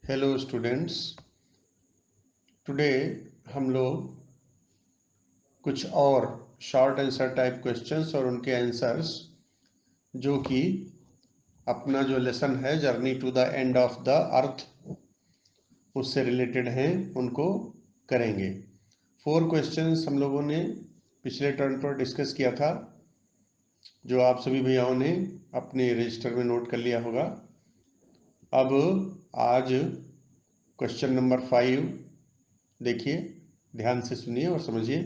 Hello students, today हम लोग कुछ और शॉर्ट आंसर टाइप क्वेश्चंस और उनके आंसर्स जो कि अपना जो लेसन है journey to the end of the earth उससे रिलेटेड हैं उनको करेंगे। 4 क्वेश्चंस हम लोगों ने पिछले टर्न पर डिस्कस किया था, जो आप सभी भैयाओं ने अपने रजिस्टर में नोट कर लिया होगा। अब आज क्वेश्चन नंबर 5 देखिए, ध्यान से सुनिए और समझिए।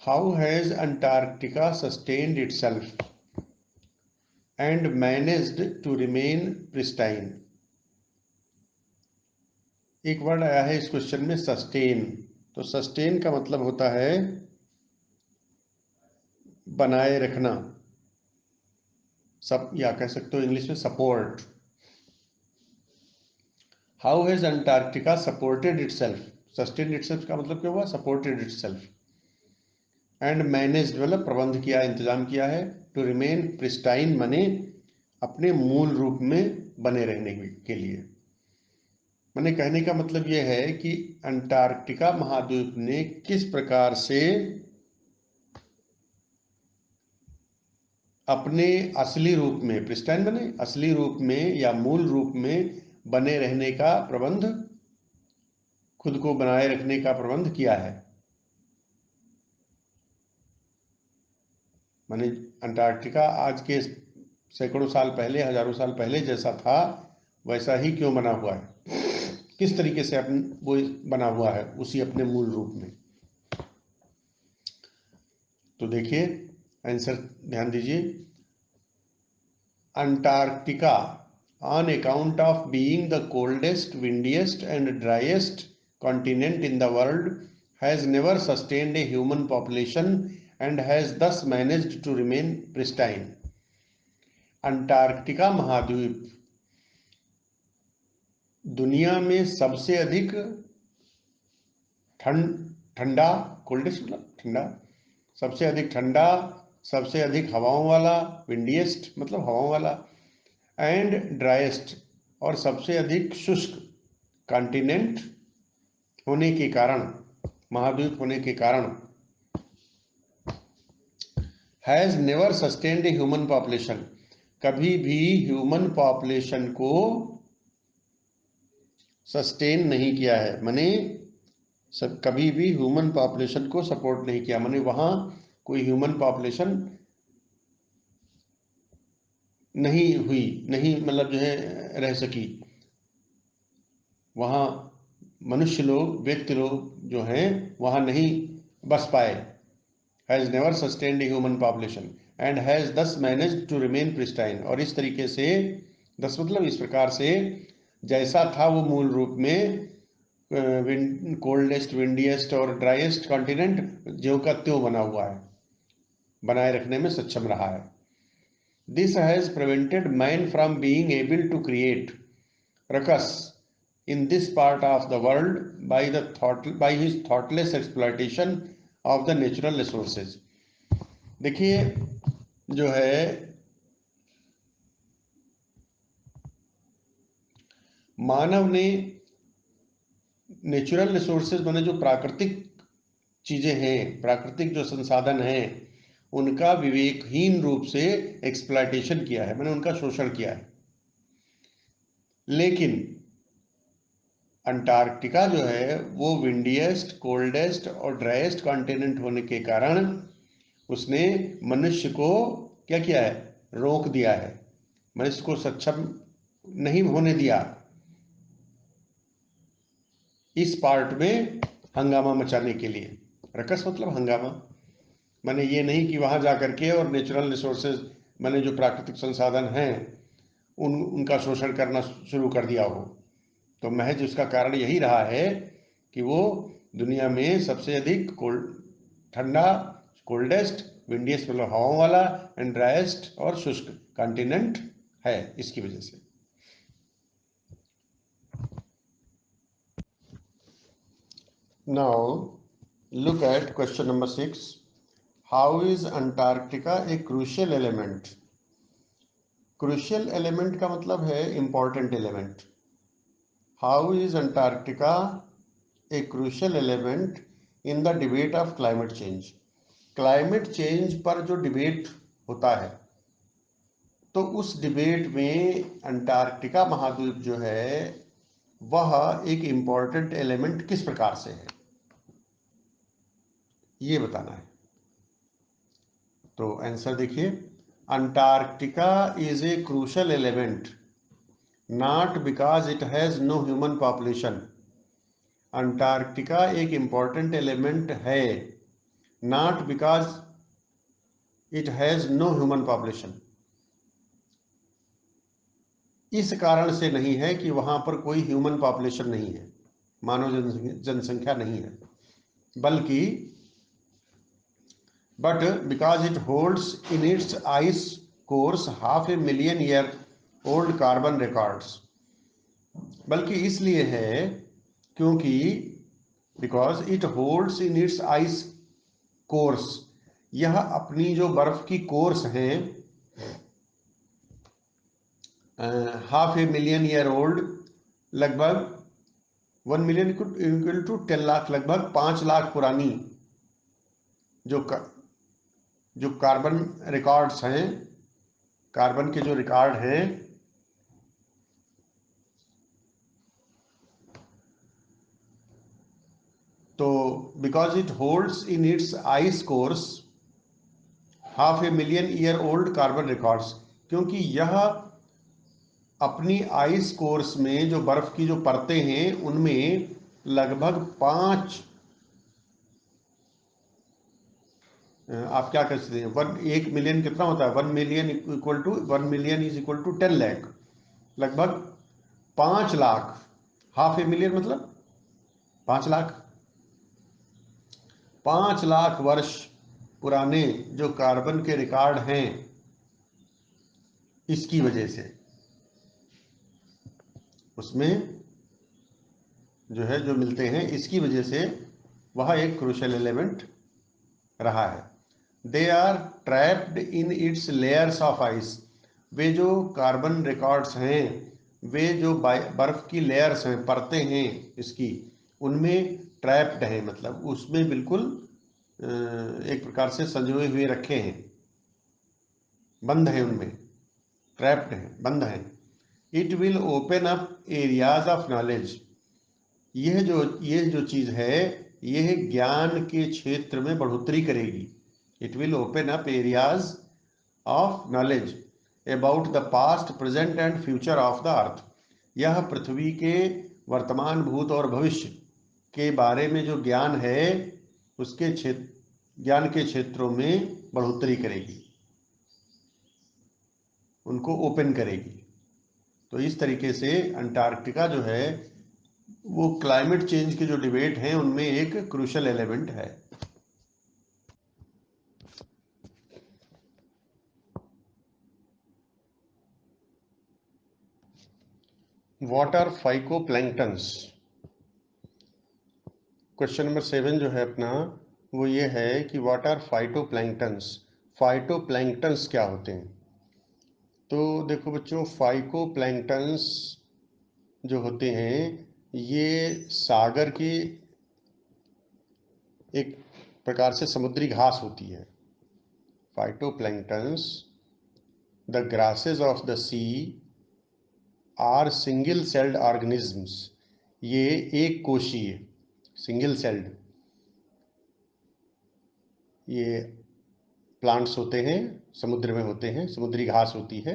How has Antarctica sustained itself and managed to remain pristine. एक वर्ड आया है इस क्वेश्चन में, सस्टेन। तो सस्टेन का मतलब होता है बनाए रखना, सब या कह सकते हो इंग्लिश में support. How has Antarctica supported itself, sustained itself का मतलब क्या हुआ, सपोर्टेड इटसेल्फ। एंड मैनेज्ड मतलब प्रबंध किया, इंतजाम किया है। टू रिमेन प्रिस्टाइन माने अपने मूल रूप में बने रहने के लिए। मैंने कहने का मतलब यह है कि अंटार्कटिका महाद्वीप ने किस प्रकार से अपने असली रूप में, प्रिस्टाइन बने असली रूप में या मूल रूप में बने रहने का प्रबंध, खुद को बनाए रखने का प्रबंध किया है। माने अंटार्कटिका आज के सैकड़ों साल पहले, हजारों साल पहले जैसा था वैसा ही क्यों बना हुआ है, किस तरीके से वो बना हुआ है उसी अपने मूल रूप में। तो देखिए आंसर ध्यान दीजिए। Antarctica on account of being the coldest, windiest and driest continent in the world has never sustained a human population and has thus managed to remain pristine. Antarctica महाद्वीप दुनिया में सबसे अधिक ठंडा, कोल्डेस्ट मतलब ठंडा, सबसे अधिक ठंडा, सबसे अधिक हवाओं वाला, विंडिएस्ट मतलब हवाओं वाला, एंड ड्राइएस्ट और सबसे अधिक शुष्क कॉन्टिनेंट होने के कारण, महाद्वीप होने के कारण, has never sustained a human population, कभी भी ह्यूमन पॉपुलेशन को सस्टेन नहीं किया है। माने सब कभी भी ह्यूमन पॉपुलेशन को सपोर्ट नहीं किया, माने वहां कोई ह्यूमन पॉपुलेशन नहीं हुई, नहीं मतलब जो है रह सकी, वहां मनुष्य लोग, व्यक्ति लोग जो हैं वहां नहीं बस पाए। Has never sustained a human population and has दस मैनेज्ड टू रिमेन प्रिस्टाइन, और इस तरीके से, दस मतलब इस प्रकार से, जैसा था वो मूल रूप में कोल्डेस्ट, विंडिएस्ट और ड्राइएस्ट कॉन्टिनेंट ज्यों का त्यों बना हुआ है, बनाए रखने में सक्षम रहा है। This has prevented man from being able to create ruckus in this part of the world by his thoughtless exploitation of the natural resources. देखिए जो है मानव ने नेचुरल रिसोर्सेज माने जो प्राकृतिक चीजें हैं, प्राकृतिक जो संसाधन हैं, उनका विवेकहीन रूप से एक्सप्लॉयटेशन किया है, मैंने उनका शोषण किया है। लेकिन अंटार्कटिका जो है वो विंडिएस्ट, कोल्डेस्ट और ड्राइएस्ट कॉन्टिनेंट होने के कारण उसने मनुष्य को क्या किया है, रोक दिया है, मनुष्य को सक्षम नहीं होने दिया इस पार्ट में हंगामा मचाने के लिए। रकस मतलब हंगामा, माने ये नहीं कि वहां जाकर के और नेचुरल रिसोर्सेज माने जो प्राकृतिक संसाधन हैं उनका शोषण करना शुरू कर दिया हो। तो महज उसका कारण यही रहा है कि वो दुनिया में सबसे अधिक ठंडा, कोल्डेस्ट, विंडिएस्ट मतलब हवाओं वाला, एंड ड्राइएस्ट और शुष्क कॉन्टिनेंट है, इसकी वजह से। Now look at question number 6। How is Antarctica A crucial element. Crucial element का मतलब है important element. How is Antarctica A crucial element in the debate of climate change. Climate change पर जो डिबेट होता है तो उस डिबेट में अंटार्कटिका महाद्वीप जो है वह एक इम्पॉर्टेंट एलिमेंट किस प्रकार से है, ये बताना है। तो आंसर देखिए, Antarctica is a crucial element not because it has no human population. Antarctica एक इम्पॉर्टेंट एलिमेंट है not because it has no human population, इस कारण से नहीं है कि वहां पर कोई ह्यूमन पॉपुलेशन नहीं है, मानव जनसंख्या नहीं है, बल्कि but because it holds in its ice cores 500,000 year old carbon records. बल्कि इसलिए है क्योंकि because it holds in its ice course, यह अपनी जो बर्फ की कोर्स हैं 500,000 ईयर ओल्ड, लगभग 1 मिलियन इक्वल टू 10 लाख, लगभग 5 लाख पुरानी जो कार्बन रिकॉर्ड्स हैं, कार्बन के जो रिकॉर्ड हैं, तो because it holds in its ice course 500,000 year old carbon records, क्योंकि यह अपनी आइस कोर्स में जो बर्फ की जो परतें हैं उनमें लगभग 5, आप क्या कर सकते हैं, 1 मिलियन कितना होता है, 1 million equal to 1 million is equal to 10 lakh, लगभग 5 लाख, हाफ ए मिलियन मतलब 5 लाख, 5 लाख वर्ष पुराने जो कार्बन के रिकॉर्ड हैं, इसकी वजह से उसमें जो है जो मिलते हैं, इसकी वजह से वह एक क्रूशियल एलिमेंट रहा है। They are trapped in its layers of ice, वे जो कार्बन रिकॉर्ड्स हैं, वे जो बर्फ की लेयर्स हैं, परतें हैं इसकी, उनमें ट्रैप्ड हैं, मतलब उसमें बिल्कुल एक प्रकार से संजोए हुए रखे हैं, बंद है, उनमें ट्रैप्ड है, बंद है। It will open up areas of knowledge, यह जो चीज है यह ज्ञान के क्षेत्र में बढ़ोतरी करेगी। It will open up areas of knowledge about the past present and future of the अर्थ, यह पृथ्वी के वर्तमान, भूत और भविष्य के बारे में जो ज्ञान है उसके ज्ञान के क्षेत्रों में बढ़ोतरी करेगी, उनको ओपन करेगी। तो इस तरीके से अंटार्कटिका जो है वो क्लाइमेट चेंज के जो डिबेट हैं उनमें एक क्रूशियल एलिमेंट है। What are phytoplanktons. Question number 7 जो है अपना वो ये है कि व्हाट आर फाइटोप्लैंक्टन्स, फाइटोप्लैंक्टन्स क्या होते हैं। तो देखो बच्चों, फाइकोप्लैंक्टन्स जो होते हैं ये सागर की एक प्रकार से समुद्री घास होती है। Phytoplanktons, the grasses of the sea are single celled organisms, ये एक कोशीय, सिंगल सेल्ड, ये प्लांट्स होते हैं, समुद्र में होते हैं, समुद्री घास होती है,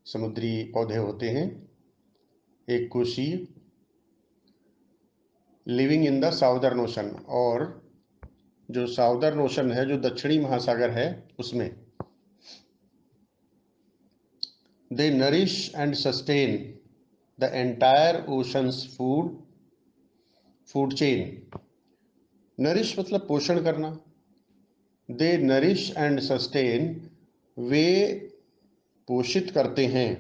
समुद्री पौधे होते हैं, एक कोशीय, living in the southern ocean, और जो साउदर्न ओशन है, जो दक्षिणी महासागर है उसमें। They nourish and sustain the entire oceans food chain. Nourish मतलब पोषण करना, दे नरिश एंड सस्टेन, वे पोषित करते हैं,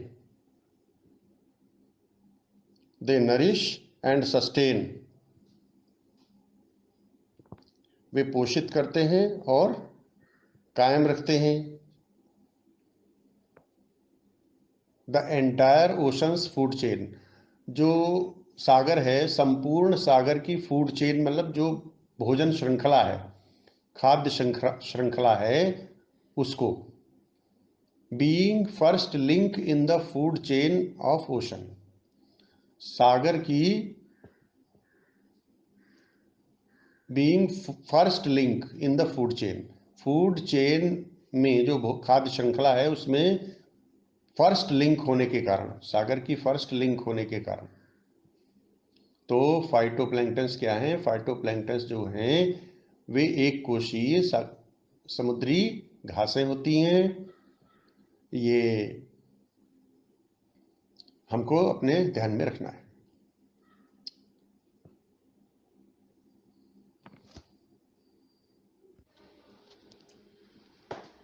दे नरिश एंड सस्टेन, वे पोषित करते हैं और कायम रखते हैं, the entire oceans food chain, जो सागर है, संपूर्ण सागर की फूड चेन, मतलब जो भोजन श्रृंखला है, खाद्य श्रृंखला है, उसको being first link in the food chain of ocean, सागर की being first link in the food chain में जो खाद्य श्रृंखला है उसमें फर्स्ट लिंक होने के कारण, सागर की फर्स्ट लिंक होने के कारण। तो फाइटोप्लैंक्टन्स क्या हैं? फाइटोप्लैंक्टन्स जो हैं वे एक कोशीय समुद्री घासें होती हैं। ये हमको अपने ध्यान में रखना है।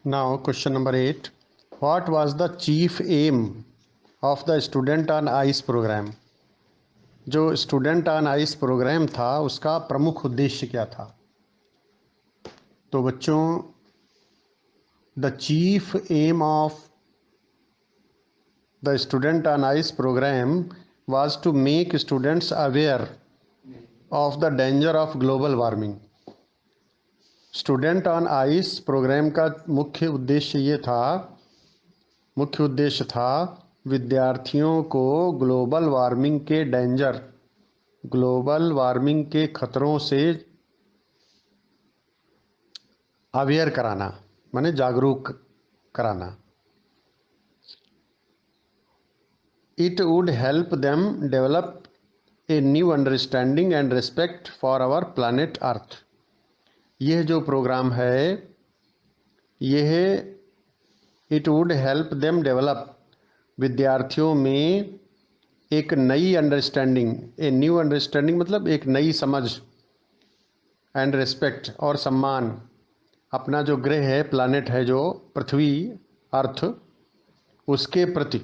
Now question number 8, what was the chief aim of the student on ice program? जो स्टूडेंट ऑन आइस प्रोग्राम था उसका प्रमुख उद्देश्य क्या था? तो बच्चों, the chief aim of the student on ice program was to make students aware of the danger of global warming. Student on ice program का मुख्य उद्देश्य था विद्यार्थियों को ग्लोबल वार्मिंग के खतरों से अवेयर कराना, माने जागरूक कराना। It would help them develop a new understanding and respect for our planet Earth. यह जो प्रोग्राम है, यह it would help them develop, विद्यार्थियों में एक नई अंडरस्टैंडिंग, ए न्यू अंडरस्टैंडिंग मतलब एक नई समझ, एंड रिस्पेक्ट और सम्मान, अपना जो ग्रह है, प्लानेट है जो पृथ्वी अर्थ, उसके प्रति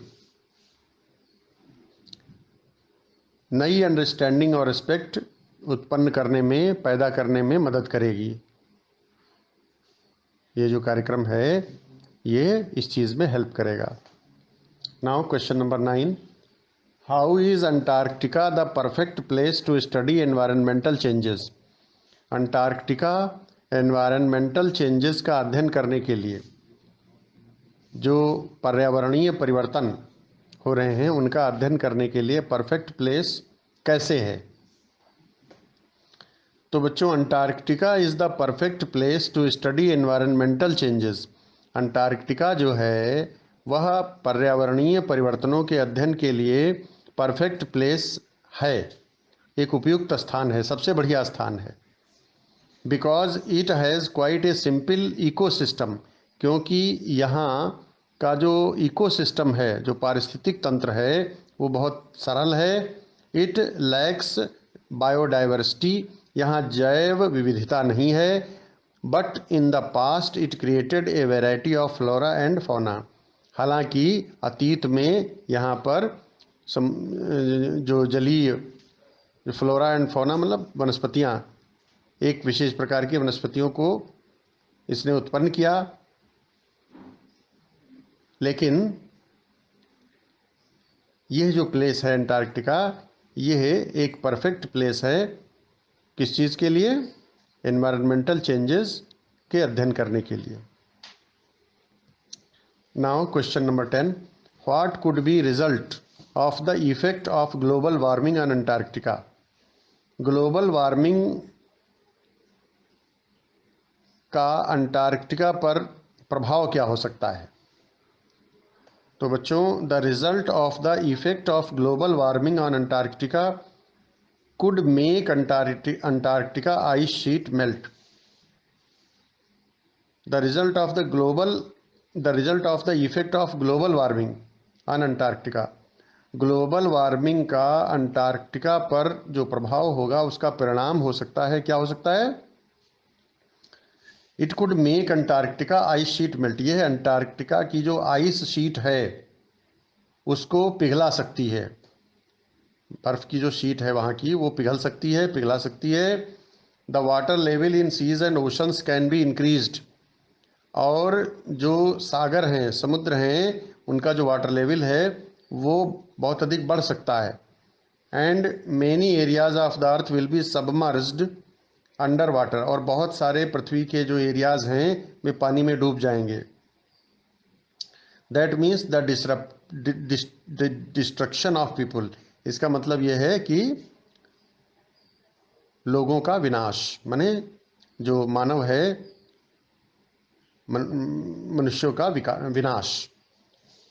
नई अंडरस्टैंडिंग और रिस्पेक्ट उत्पन्न करने में, पैदा करने में मदद करेगी। ये जो कार्यक्रम है ये इस चीज़ में हेल्प करेगा। Now question number 9, how is Antarctica the perfect place to study environmental changes? Antarctica environmental changes का अध्ययन करने के लिए, जो पर्यावरणीय परिवर्तन हो रहे हैं उनका अध्ययन करने के लिए परफेक्ट प्लेस कैसे है? तो बच्चों, Antarctica is the perfect place to study environmental changes. Antarctica जो है वह पर्यावरणीय परिवर्तनों के अध्ययन के लिए परफेक्ट प्लेस है, एक उपयुक्त स्थान है, सबसे बढ़िया स्थान है। Because it has quite a simple ecosystem, क्योंकि यहाँ का जो इकोसिस्टम है, जो पारिस्थितिक तंत्र है, वो बहुत सरल है। इट लैक्स बायोडाइवर्सिटी, यहाँ जैव विविधता नहीं है। But in the past it created a variety of flora and fauna, हालांकि अतीत में यहाँ पर जो जलीय फ्लोरा एंड फौना मतलब वनस्पतियाँ, एक विशेष प्रकार की वनस्पतियों को इसने उत्पन्न किया। लेकिन यह जो प्लेस है अंटार्कटिका, यह एक परफेक्ट प्लेस है किस चीज़ के लिए? एनवायरमेंटल चेंजेस के अध्ययन करने के लिए। Now question number 10, what could be result of the effect of global warming on Antarctica? Global warming का अंटार्कटिका पर प्रभाव क्या हो सकता है? तो बच्चों, the result of the effect of global warming on Antarctica could make Antarctica ice sheet melt. The result of the effect of global warming on Antarctica. Global warming का अंटार्कटिका पर जो प्रभाव होगा उसका परिणाम हो सकता है, क्या हो सकता है? It could make Antarctica ice sheet melt, यह अंटार्कटिका की जो आइस शीट है उसको पिघला सकती है। बर्फ की जो शीट है वहाँ की, वो पिघला सकती है। The water level in seas and oceans can be increased, और जो सागर हैं, समुद्र हैं, उनका जो वाटर लेवल है वो बहुत अधिक बढ़ सकता है। And many areas of the earth will be submerged under water, और बहुत सारे पृथ्वी के जो एरियाज हैं वे पानी में डूब जाएंगे। That means the destruction of people, इसका मतलब यह है कि लोगों का विनाश, माने जो मानव है मनुष्यों का विनाश।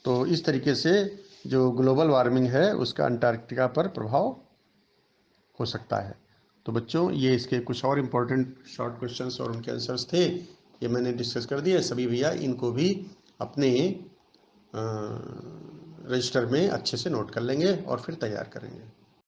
तो इस तरीके से जो ग्लोबल वार्मिंग है उसका अंटार्कटिका पर प्रभाव हो सकता है। तो बच्चों ये इसके कुछ और इम्पोर्टेंट शॉर्ट क्वेश्चंस और उनके आंसर्स थे, ये मैंने डिस्कस कर दिए। सभी भैया इनको भी अपने रजिस्टर में अच्छे से नोट कर लेंगे और फिर तैयार करेंगे।